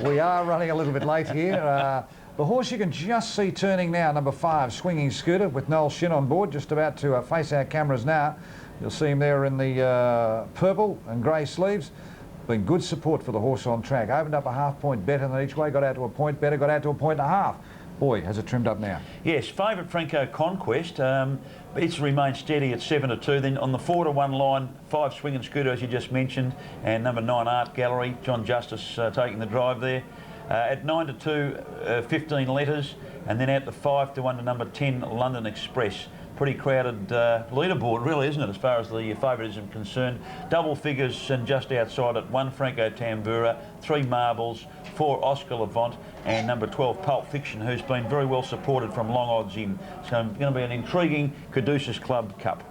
We are running a little bit late here. The horse you can just see turning now, number 5, Swinging Scooter, with Noel Shin on board, just about to face our cameras now. You'll see him there in the purple and grey sleeves. Been good support for the horse on track. Opened up a half-point better than each way, got out to a point better, got out to a point and a half. Boy, has it trimmed up now. Yes, favourite Franco Conquest. It's remained steady at 7-2. Then on the 4-1 line, 5 Swinging Scooter, as you just mentioned, and number 9 Art Gallery. John Justice taking the drive there. At 9-2, 15 Letters, and then out to 5-1 to number 10 London Express. Pretty crowded leaderboard, really, isn't it, as far as the favouritism concerned. Double figures and just outside it, 1 Franco Tambura, 3 Marbles, 4 Oscar Levant, and number 12 Pulp Fiction, who's been very well supported from long odds in. So it's going to be an intriguing Caduceus Club Cup.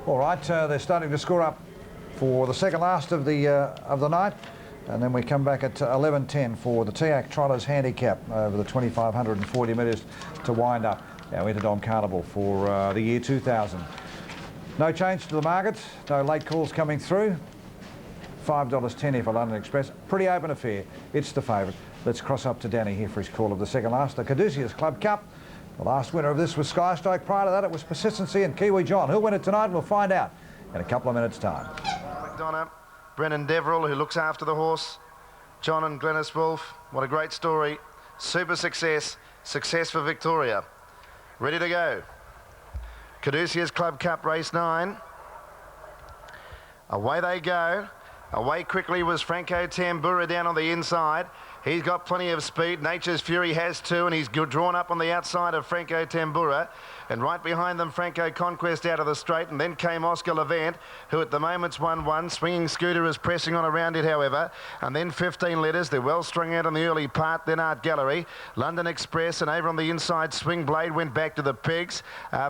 All right, they're starting to score up for the second last of the night. And then we come back at 11:10 for the TIAC Trotters Handicap over the 2,540 metres to wind up our Interdom Carnival for the year 2000. No change to the market, no late calls coming through. $5.10 here for London Express. Pretty open affair. It's the favourite. Let's cross up to Danny here for his call of the second last, the Caduceus Club Cup. The last winner of this was Skystrike. Prior to that, it was Persistency and Kiwi John. Who'll win it tonight? We'll find out in a couple of minutes' time. McDonough, Brennan Deverell, who looks after the horse. John and Glennis Wolf. What a great story. Super success. Success for Victoria. Ready to go. Caduceus Club Cup, race 9. Away they go. Away quickly was Franco Tambura down on the inside. He's got plenty of speed. Nature's Fury has too, and he's drawn up on the outside of Franco Tambura. And right behind them, Franco Conquest out of the straight, and then came Oscar Levant, who at the moment's 1-1. Swinging Scooter is pressing on around it, however. And then 15 Letters. They're well strung out on the early part. Then Art Gallery, London Express, and over on the inside, Swing Blade went back to the pegs.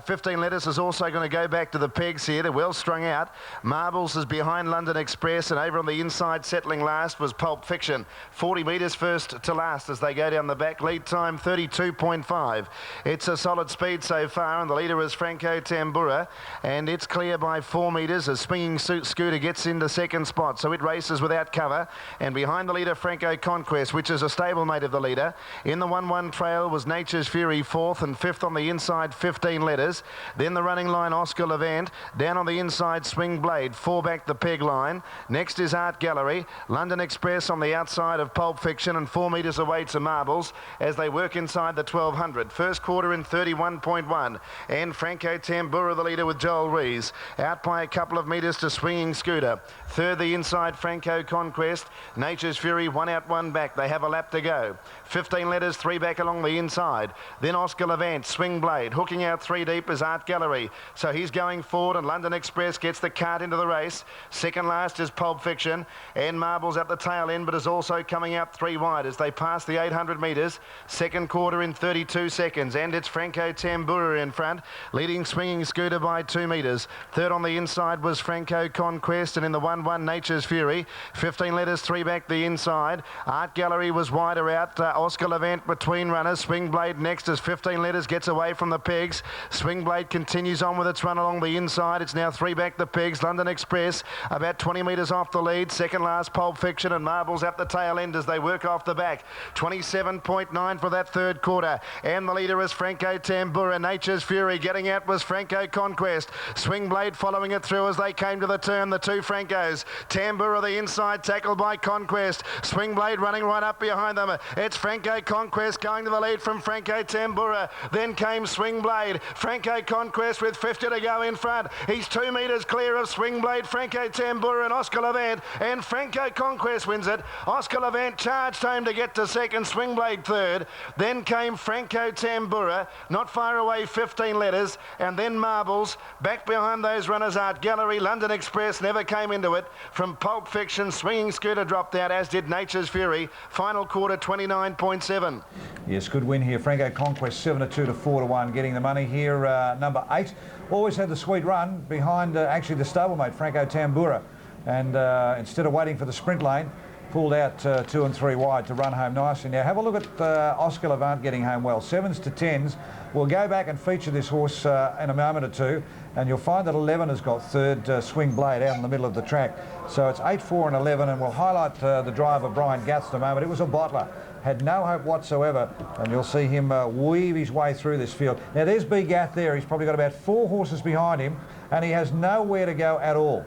15 Letters is also going to go back to the pegs here. They're well strung out. Marbles is behind London Express, and over on the inside, settling last, was Pulp Fiction. 40 metres first to last as they go down the back. Lead time 32.5. It's a solid speed so far, and the leader is Franco Tambura, and it's clear by 4 metres as Swinging Scooter gets into second spot, so it races without cover. And behind the leader, Franco Conquest, which is a stablemate of the leader. In the 1-1 trail was Nature's Fury 4th, and 5th on the inside, 15 Letters. Then the running line, Oscar Levant. Down on the inside, Swing Blade, 4 back the peg line. Next is Art Gallery. London Express on the outside of Pulp Fiction, and 4 metres away to Marbles as they work inside the 1200. First quarter in 31.1. And Franco Tambura, the leader, with Joel Rees. Out by a couple of metres to Swinging Scooter. Third, the inside, Franco Conquest. Nature's Fury, 1 out, 1 back. They have a lap to go. 15 Letters, 3 back along the inside. Then Oscar Levant, Swing Blade. Hooking out 3 deep is Art Gallery. So he's going forward, and London Express gets the cart into the race. Second last is Pulp Fiction. And Marbles at the tail end, but is also coming out 3 wide as they pass the 800 metres. Second quarter in 32 seconds. And it's Franco Tambura in front, leading Swinging Scooter by 2 metres. Third on the inside was Franco Conquest, and in the 1-1 Nature's Fury. 15 Letters, 3 back the inside. Art Gallery was wider out. Oscar Levant between runners. Swing Blade next as 15 Letters gets away from the pegs. Swing Blade continues on with its run along the inside. It's now 3 back the pegs. London Express about 20 metres off the lead. Second last Pulp Fiction, and Marbles at the tail end as they work off the back. 27.9 for that third quarter. And the leader is Franco Tambura. Nature's Fury getting out was Franco Conquest. Swing Blade following it through as they came to the turn, the 2 Francos. Tambura the inside, tackled by Conquest. Swing Blade running right up behind them. It's Franco Conquest going to the lead from Franco Tambura. Then came Swing Blade. Franco Conquest with 50 to go in front. He's 2 metres clear of Swing Blade, Franco Tambura and Oscar Levant. And Franco Conquest wins it. Oscar Levant charged home to get to second. Swing Blade third. Then came Franco Tambura. Not far away, 15 Letters. And then Marbles. Back behind those runners, Art Gallery. London Express never came into it. From Pulp Fiction, Swinging Scooter dropped out, as did Nature's Fury. Final quarter, 29.7. Yes, good win here. Franco Conquest, 7-2 to 4-1, getting the money here. Number 8. Always had the sweet run behind actually the stablemate, Franco Tambura. And instead of waiting for the sprint lane, pulled out 2 and 3 wide to run home nicely. Now have a look at Oscar Levant getting home well. 7s to 10s. We'll go back and feature this horse in a moment or two, and you'll find that 11 has got third Swing Blade out in the middle of the track. So it's 8, 4 and 11, and we'll highlight the driver Brian Gatz in a moment. It was a bottler, had no hope whatsoever, and you'll see him weave his way through this field. Now there's B. Gath there. He's probably got about 4 horses behind him, and he has nowhere to go at all.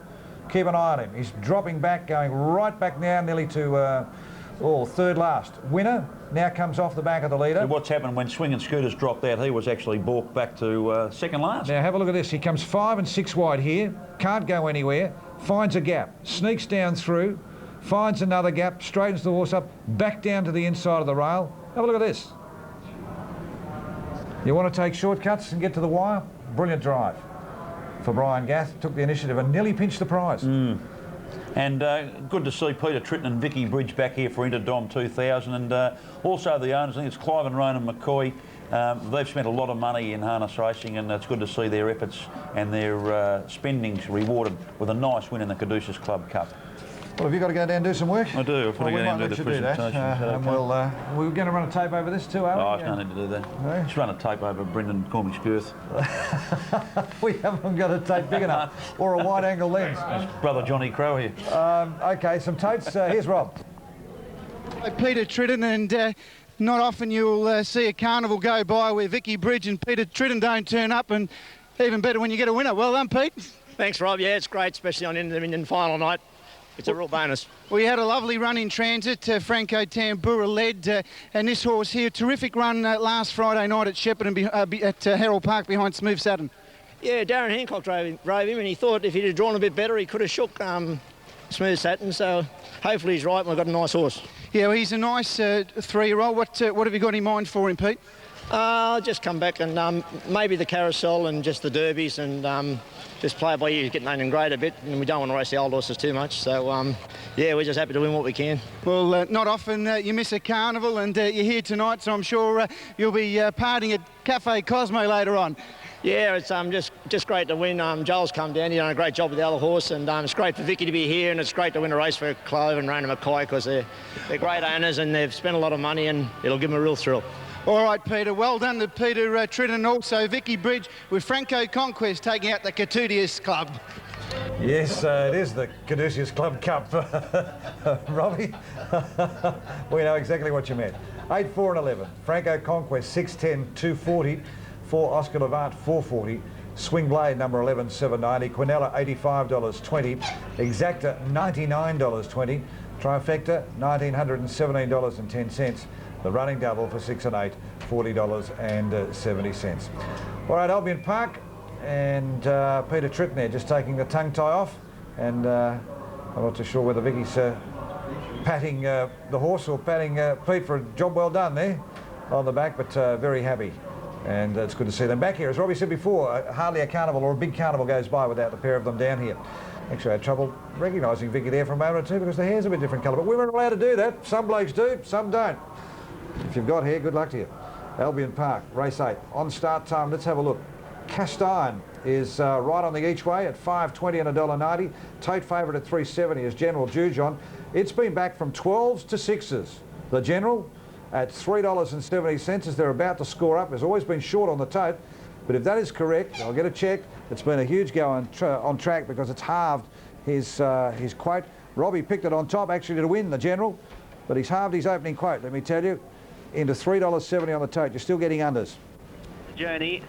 Keep an eye on him. He's dropping back, going right back now, nearly to third last. Winner now comes off the back of the leader. So what's happened when Swing and Scooters dropped out, he was actually balked back to second last. Now have a look at this. He comes 5 and 6 wide here, can't go anywhere, finds a gap, sneaks down through, finds another gap, straightens the horse up, back down to the inside of the rail. Have a look at this. You want to take shortcuts and get to the wire? Brilliant drive for Brian Gath. Took the initiative and nearly pinched the prize. And good to see Peter Tritton and Vicky Bridge back here for Interdom 2000, and also the owners, I think it's Clive and Ronan McCoy. They've spent a lot of money in harness racing, and it's good to see their efforts and their spendings rewarded with a nice win in the Caduceus Club Cup. Well, have you got to go down and do some work? I do. I've got to go down and do the presentation. And we're going to run a tape over this too, are we? Oh, there's no need to do that. No? Just run a tape over Brendan Cormic's girth. We haven't got a tape big enough or a wide angle lens. It's brother Johnny Crow here. Okay, some tapes. Here's Rob. Peter Tritton, and not often you'll see a carnival go by where Vicky Bridge and Peter Tritton don't turn up, and even better when you get a winner. Well done, Pete. Thanks, Rob. Yeah, it's great, especially on Interdominion final night. It's a real bonus. We had a lovely run in transit. Franco Tambura led, and this horse here, terrific run last Friday night at Shepparton at Herald Park behind Smooth Saturn. Yeah, Darren Hancock drove him, and he thought if he'd have drawn a bit better, he could have shook Smooth Saturn. So hopefully he's right, and we've got a nice horse. Yeah, well, he's a nice 3-year-old. What have you got in mind for him, Pete? I'll just come back and maybe the carousel and just the derbies, and just play it by ear, get named and grade a bit, and we don't want to race the old horses too much. So, yeah, we're just happy to win what we can. Well, not often you miss a carnival, and you're here tonight, so I'm sure you'll be partying at Cafe Cosmo later on. Yeah, it's just great to win. Joel's come down, he's done a great job with the other horse, and it's great for Vicky to be here, and it's great to win a race for Clove and Ronan McCoy, because they're great owners and they've spent a lot of money, and it'll give them a real thrill. All right, Peter. Well done to Peter Tritton, and also Vicky Bridge with Franco Conquest taking out the Caduceus Club. Yes, it is the Caduceus Club Cup, Robbie. We know exactly what you meant. 8, 4 and 11. Franco Conquest 610 240. For Oscar Levant 440. Swing Blade number 11 790. Quinella $85.20. Exacta $99.20. Trifecta $1,917.10. The running double for 6 and 8, $40.70. All right, Albion Park, and Peter Tritton there just taking the tongue tie off, and I'm not too sure whether Vicky's patting the horse or patting Pete for a job well done there on the back, but very happy. And it's good to see them back here. As Robbie said before, hardly a carnival or a big carnival goes by without the pair of them down here. Actually, I had trouble recognising Vicky there for a moment or two because the hair's a bit different colour, but women are allowed to do that. Some blokes do, some don't. If you've got hair, good luck to you. Albion Park, race 8. On start time, let's have a look. Cast Iron is right on the each way at $5.20 and $1.90. Tote favourite at $3.70 is General Jujon. It's been back from 12s to 6s. The General at $3.70 as they're about to score up. Has always been short on the tote, but if that is correct, I'll get a check. It's been a huge go on track because it's halved his quote. Robbie picked it on top actually to win the General, but he's halved his opening quote, let me tell you, into $3.70 on the tote. You're still getting unders. Journey.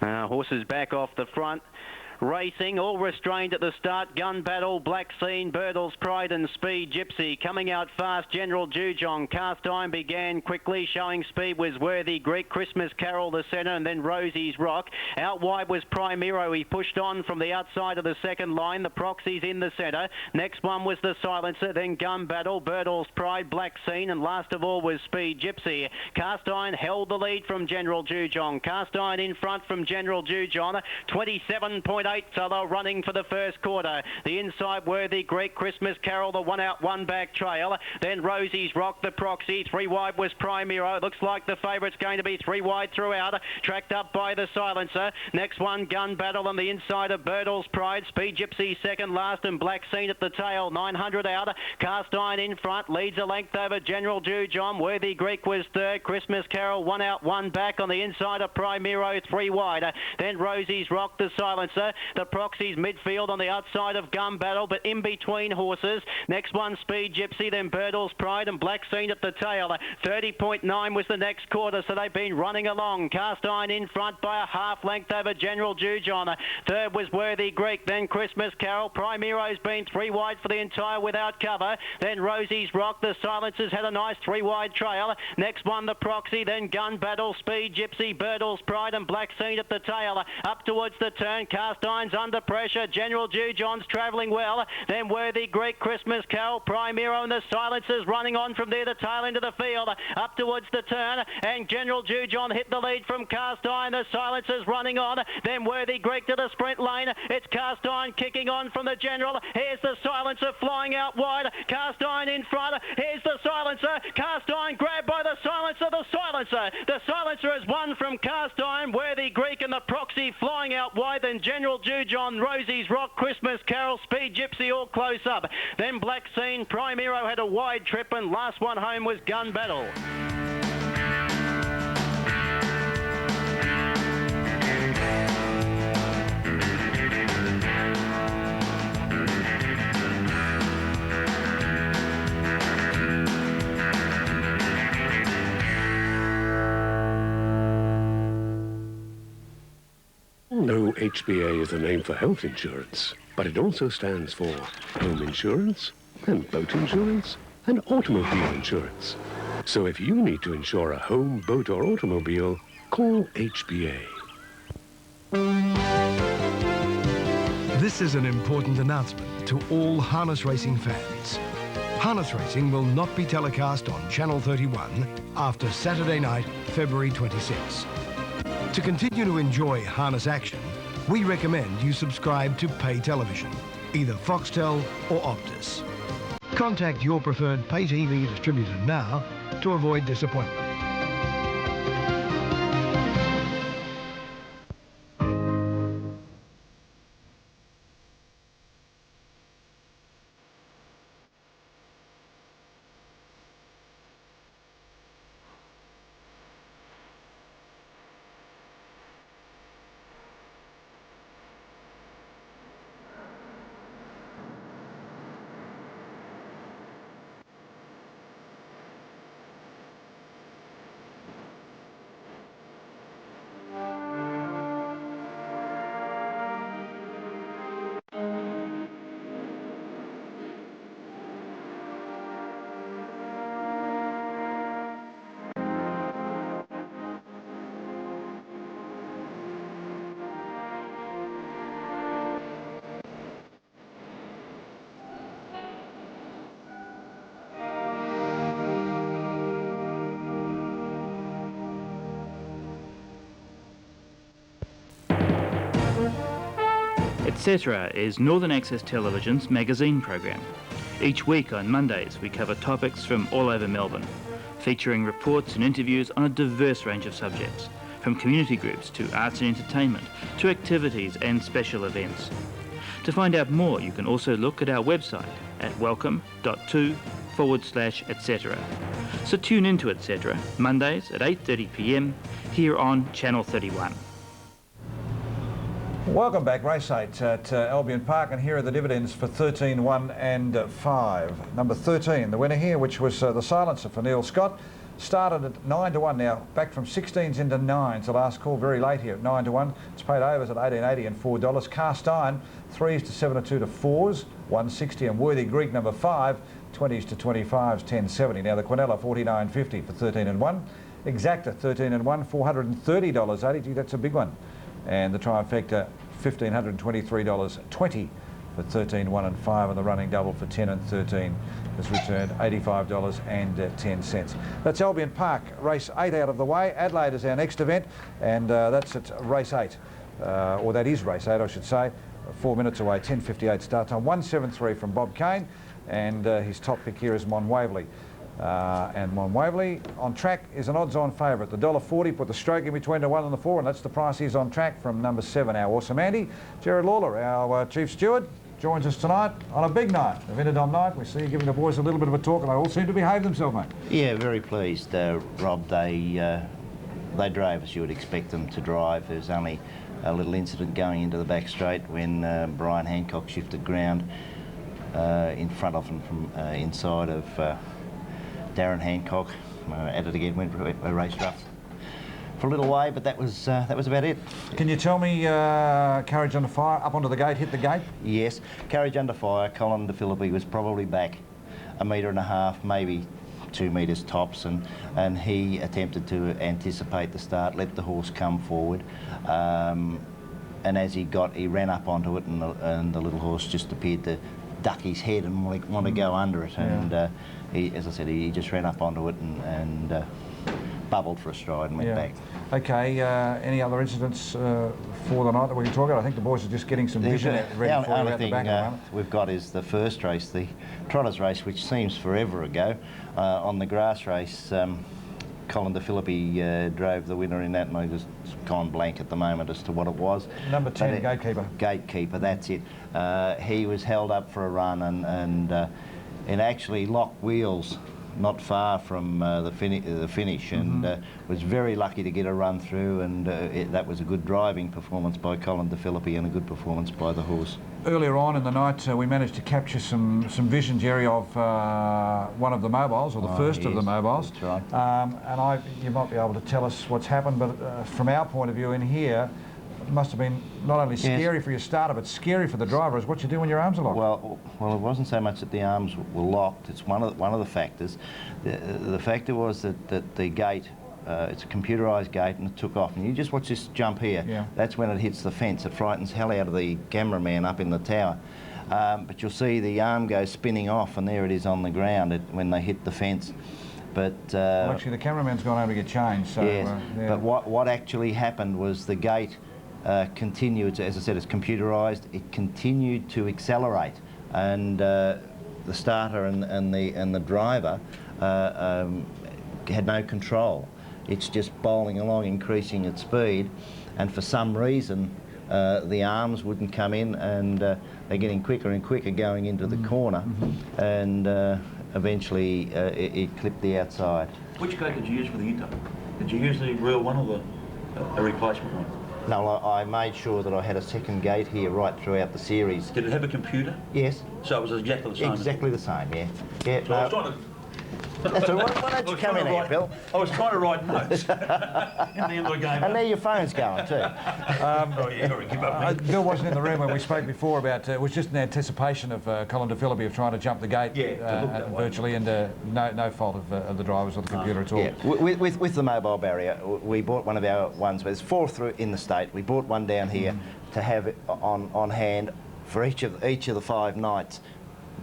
Horses back off the front. Racing, all restrained at the start. Gun Battle, Black Scene, Birdle's Pride and Speed Gypsy. Coming out fast, General Jujon. Cast Iron began quickly, showing speed was Worthy. Greek Christmas Carol, the centre, and then Rosie's Rock. Out wide was Primero. He pushed on from the outside of the second line. The Proxy's in the centre. Next one was the Silencer, then Gun Battle, Birdle's Pride, Black Scene, and last of all was Speed Gypsy. Cast Iron held the lead from General Jujon. Cast Iron in front from General Jujon. 27.8 8, so they're running for the first quarter. The inside Worthy Greek, Christmas Carol, the 1 out, 1 back trail. Then Rosie's Rock, the Proxy. 3 wide was Primero. Looks like the favourite's going to be 3 wide throughout. Tracked up by the Silencer. Next one, Gun Battle on the inside of Birdle's Pride. Speed Gypsy second last and Black Scene at the tail. 900 out. Cast Iron in front. Leads a length over General Jujon. Worthy Greek was third. Christmas Carol 1 out, 1 back on the inside of Primero. 3 wide. Then Rosie's Rock, the Silencer. The Proxy's midfield on the outside of Gun Battle, but in between horses. Next one, Speed Gypsy, then Birdle's Pride and Black Scene at the tail. 30.9 was the next quarter, so they've been running along. Cast Iron in front by a half length over General Jujon. Third was Worthy Greek, then Christmas Carol. Primero's been 3 wide for the entire without cover. Then Rosie's Rock, the Silencers had a nice 3 wide trail. Next one, the Proxy, then Gun Battle, Speed Gypsy, Birdle's Pride and Black Scene at the tail. Up towards the turn, Cast Iron's under pressure. General Jujon's travelling well. Then Worthy Greek, Christmas Carol, Primero and the Silencers running on from there, the tail end of the field. Up towards the turn, and General Jujon hit the lead from Cast Iron. The Silencers running on. Then Worthy Greek to the sprint lane. It's Cast Iron kicking on from the General. Here's the Silencer flying out wide. Cast Iron in front. Here's the Silencer. Cast Iron grabbed by the Silencer. The Silencer has won from Cast Iron. Worthy Greek and the Proxy flying out wide. Then General Jujon, Rosie's Rock, Christmas Carol, Speed Gypsy all close up. Then Black Scene, Primero had a wide trip, and last one home was Gun Battle. No, HBA is the name for health insurance, but it also stands for home insurance and boat insurance and automobile insurance. So if you need to insure a home, boat or automobile, call HBA. This is an important announcement to all harness racing fans. Harness racing will not be telecast on Channel 31 after Saturday night, February 26. To continue to enjoy harness action, we recommend you subscribe to pay television, either Foxtel or Optus. Contact your preferred pay TV distributor now to avoid disappointment. Etc. is Northern Access Television's magazine program. Each week on Mondays we cover topics from all over Melbourne, featuring reports and interviews on a diverse range of subjects, from community groups to arts and entertainment to activities and special events. To find out more, you can also look at our website at welcome.to/etc. So tune into Etc. Mondays at 8:30 p.m. here on Channel 31. Welcome back, race 8 at Albion Park, and here are the dividends for 13, 1 and 5. Number 13, the winner here, which was the Silencer for Neil Scott, started at 9 to 1 now, back from 16s into 9s. The last call very late here at 9 to 1. It's paid overs at $18.80 and $4. Cast Iron, 3s to 7 to 2 to 4s, 160, and Worthy Greek number 5, 20s to 25s, 10.70. Now the Quinella, 49.50 for 13 and 1. Exacta, 13 and 1, $430.80. Gee, that's a big one. And the Trifecta, $1,523.20 for 13, 1 and 5, and the running double for 10 and 13 has returned $85.10. That's Albion Park, race 8 out of the way. Adelaide is our next event, and that's at race 8. or that is race 8, I should say. 4 minutes away, 10:58 start time. 173 from Bob Kane, and his top pick here is Mon Waverley. And Mon Waverley on track is an odds-on favourite. The $1.40 put the stroke in between the 1 and the 4, and that's the price he's on track from number 7, our awesome Andy. Jared Lawler, our chief steward, joins us tonight on a big night, of Interdom night. We see you giving the boys a little bit of a talk, and they all seem to behave themselves, mate. Yeah, very pleased, Rob. They drove as you would expect them to drive. There was only a little incident going into the back straight when Brian Hancock shifted ground in front of him from inside of Darren Hancock. At it again, went a race rough for a little way, but that was about it. Can you tell me, Courage Under Fire, up onto the gate, hit the gate? Yes, Courage Under Fire, Colin De Philippi was probably back 1.5 metres, maybe 2 metres tops, and he attempted to anticipate the start, let the horse come forward, and as he ran up onto it, and the little horse just appeared to duck his head and want to go under it, and he, as I said, he just ran up onto it and bubbled for a stride and went back. Okay, any other incidents for the night that we can talk about? I think the boys are just getting some vision ready for you only out the thing back at the moment. we've got is the first race, the Trotters race, which seems forever ago. On the grass race, Colin De Philippi drove the winner in that, and I've just gone blank at the moment as to what it was. Number 10, Gatekeeper. Gatekeeper, that's it. He was held up for a run and actually locked wheels not far from the finish, and was very lucky to get a run through, and that was a good driving performance by Colin De Philippi and a good performance by the horse. Earlier on in the night, we managed to capture some vision, Jerry, of one of the mobiles, or the first of the mobiles. That's right. And you might be able to tell us what's happened, but from our point of view in here, it must have been not only scary for your starter, but scary for the driver. Is what you do when your arms are locked. Well, it wasn't so much that the arms were locked. It's one of the factors. The factor was that the gate, it's a computerised gate, and it took off. And you just watch this jump here. Yeah. That's when it hits the fence. It frightens hell out of the cameraman up in the tower. But you'll see the arm go spinning off, and there it is on the ground when they hit the fence. But well, actually, the cameraman's gone over to get changed. So, yes. But what actually happened was the gate continued, as I said, it's computerised. It continued to accelerate, and the starter and the driver had no control. It's just bowling along, increasing its speed, and for some reason the arms wouldn't come in, and they're getting quicker and quicker going into the corner, and eventually it clipped the outside. Which gate did you use for the Inter? Did you use the real one or a replacement one? No, I made sure that I had a second gate here right throughout the series. Did it have a computer? Yes. So it was exactly the same? Exactly the same, yeah. Yeah. So I was trying to... That's all right. Why don't you come in here, Bill? I was trying to write notes in the end of the game. And there your phone's going too. Give up. Bill wasn't in the room when we spoke before about it was just an anticipation of Colin De Philippi of trying to jump the gate virtually, and no fault of the drivers or the computer at all. Yeah. With the mobile barrier, we bought one of our ones. There's 4 through in the state. We bought one down here to have it on hand for each of the 5 nights,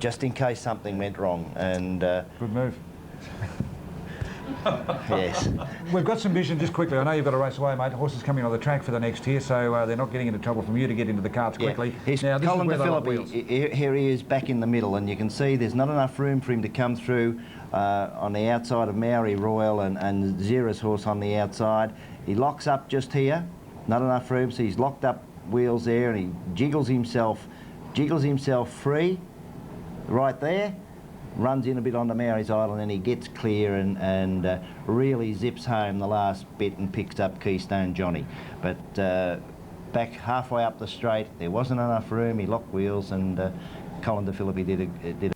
just in case something went wrong. And good move. Yes. We've got some vision just quickly. I know you've got to race away, mate. The horse is coming on the track for the next year, so they're not getting into trouble from you to get into the carts quickly. Now, Colin De Philippi, here he is back in the middle, and you can see there's not enough room for him to come through on the outside of Maori Royal and Zera's horse on the outside. He locks up just here, not enough room, so he's locked up wheels there, and he jiggles himself free right there. Runs in a bit onto Mary's Island, and he gets clear and really zips home the last bit and picks up Keystone Johnny. But back halfway up the straight, there wasn't enough room. He locked wheels, and Colin De Philippi did